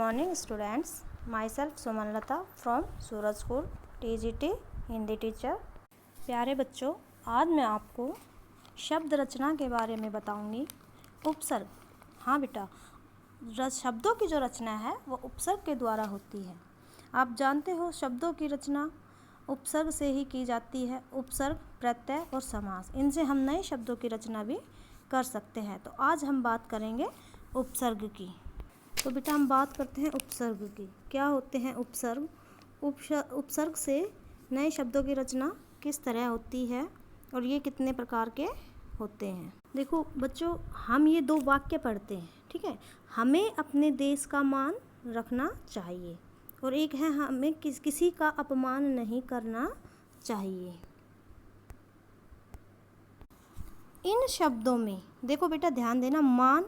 morning students, myself Sumanlata from Surajpur TGT Hindi teacher. प्यारे बच्चों, आज मैं आपको शब्द रचना के बारे में बताऊंगी। उपसर्ग, हाँ बेटा, शब्दों की जो रचना है वो उपसर्ग के द्वारा होती है। आप जानते हो शब्दों की रचना उपसर्ग से ही की जाती है। उपसर्ग, प्रत्यय और समास, इनसे हम नए शब्दों की रचना भी कर सकते हैं। तो आज हम बात करेंगे उपसर्ग की। तो बेटा हम बात करते हैं उपसर्ग की। क्या होते हैं उपसर्ग? उपसर्ग से नए शब्दों की रचना किस तरह होती है और ये कितने प्रकार के होते हैं। देखो बच्चों, हम ये दो वाक्य पढ़ते हैं, ठीक है। हमें अपने देश का मान रखना चाहिए और एक है हमें किसी का अपमान नहीं करना चाहिए। इन शब्दों में देखो बेटा, ध्यान देना, मान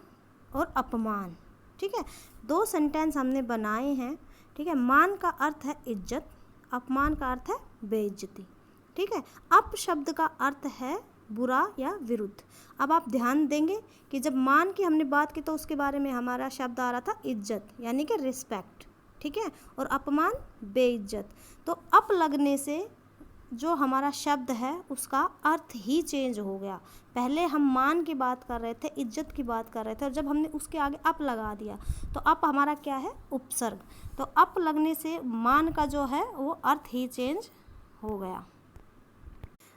और अपमान, ठीक है, दो सेंटेंस हमने बनाए हैं, ठीक है। मान का अर्थ है इज्जत, अपमान का अर्थ है बेइज्जती, ठीक है। अप शब्द का अर्थ है बुरा या विरुद्ध। अब आप ध्यान देंगे कि जब मान की हमने बात की तो उसके बारे में हमारा शब्द आ रहा था इज्जत, यानी कि रिस्पेक्ट, ठीक है, और अपमान बेइज्जत। तो अप लगने से जो हमारा शब्द है उसका अर्थ ही चेंज हो गया। पहले हम मान की बात कर रहे थे, इज्जत की बात कर रहे थे, और जब हमने उसके आगे अप लगा दिया तो अप हमारा क्या है? उपसर्ग। तो अप लगने से मान का जो है वो अर्थ ही चेंज हो गया।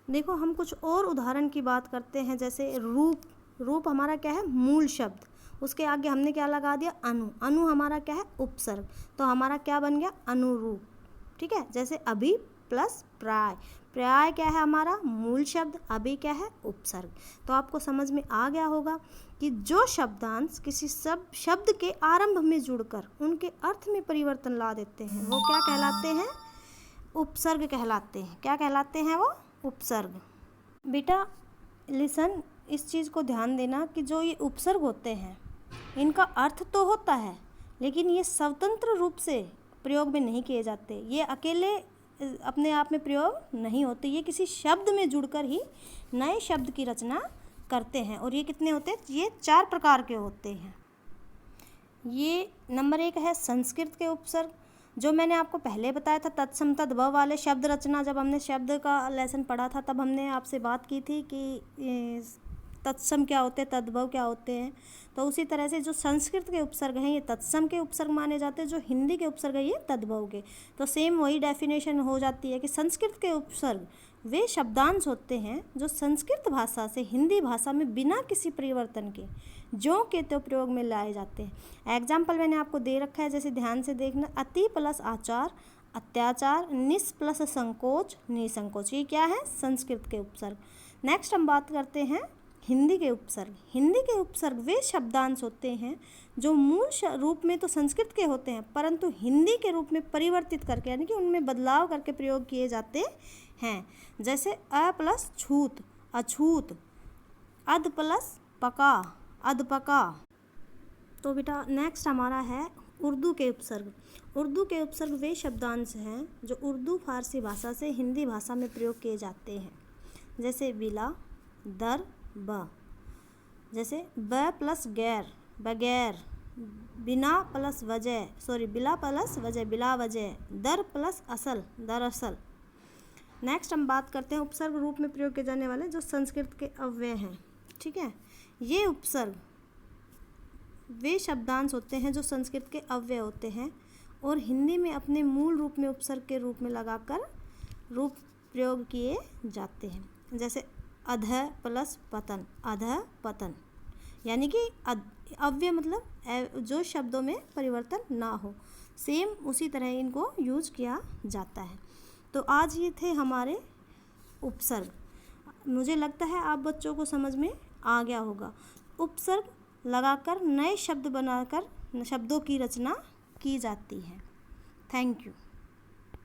देखो हम कुछ और उदाहरण की बात करते हैं, जैसे रूप। रूप हमारा क्या है? मूल शब्द, उसके आगे हमने क्या लगा दिया? अनु। अनु हमारा क्या है? उपसर्ग। तो हमारा क्या बन गया? अनुरूप, ठीक है। जैसे अभी प्लस प्राय। प्राय क्या है? हमारा मूल शब्द, अभी क्या है? उपसर्ग। तो आपको समझ में आ गया होगा कि जो शब्दांश किसी शब्द के आरंभ में जुड़कर उनके अर्थ में परिवर्तन ला देते हैं वो क्या कहलाते हैं? उपसर्ग कहलाते हैं। क्या कहलाते हैं वो? उपसर्ग। बेटा लिसन, इस चीज़ को ध्यान देना कि जो ये उपसर्ग होते हैं इनका अर्थ तो होता है, लेकिन ये स्वतंत्र रूप से प्रयोग में नहीं किए जाते। ये अकेले अपने आप में प्रयोग नहीं होते, ये किसी शब्द में जुड़कर ही नए शब्द की रचना करते हैं। और ये कितने होते हैं? ये 4 प्रकार के होते हैं। ये नंबर 1 है संस्कृत के उपसर्ग, जो मैंने आपको पहले बताया था। तत्सम तद्भव वाले शब्द रचना, जब हमने शब्द का लेसन पढ़ा था तब हमने आपसे बात की थी कि तत्सम क्या होते हैं, तद्भव क्या होते हैं। तो उसी तरह से जो संस्कृत के उपसर्ग हैं ये तत्सम के उपसर्ग माने जाते हैं, जो हिंदी के उपसर्ग है ये तद्भव के। तो सेम वही डेफिनेशन हो जाती है कि संस्कृत के उपसर्ग वे शब्दांश होते हैं जो संस्कृत भाषा से हिंदी भाषा में बिना किसी परिवर्तन के जो के तो प्रयोग में लाए जाते हैं। एग्जाम्पल मैंने आपको दे रखा है, जैसे ध्यान से देखना। अति प्लस आचार अत्याचार, निस प्लस संकोच निसंकोच, ये क्या है? संस्कृत के उपसर्ग। नेक्स्ट हम बात करते हैं हिंदी के उपसर्ग। हिंदी के उपसर्ग वे शब्दांश होते हैं जो मूल रूप में तो संस्कृत के होते हैं परंतु हिंदी के रूप में परिवर्तित करके, यानी कि उनमें बदलाव करके प्रयोग किए जाते हैं। जैसे अ प्लस छूत अछूत, अध प्लस पका अधपका। तो बेटा नेक्स्ट हमारा है उर्दू के उपसर्ग। उर्दू के उपसर्ग वे शब्दांश हैं जो उर्दू फारसी भाषा से हिंदी भाषा में प्रयोग किए जाते हैं। जैसे बिला, दर, ब। जैसे ब प्लस गैर बगैर, बिना प्लस वजह बिला प्लस वजह बिला वजह, दर प्लस असल दरअसल। नेक्स्ट हम बात करते हैं उपसर्ग रूप में प्रयोग किए जाने वाले जो संस्कृत के अव्यय हैं, ठीक है। ये उपसर्ग वे शब्दांश होते हैं जो संस्कृत के अव्यय होते हैं और हिंदी में अपने मूल रूप में उपसर्ग के रूप में लगाकर रूप प्रयोग किए जाते हैं। जैसे अध प्लस पतन अध पतन, यानी कि अव्यय मतलब जो शब्दों में परिवर्तन ना हो, सेम उसी तरह इनको यूज किया जाता है। तो आज ये थे हमारे उपसर्ग। मुझे लगता है आप बच्चों को समझ में आ गया होगा। उपसर्ग लगाकर नए शब्द बनाकर शब्दों की रचना की जाती है। Thank you.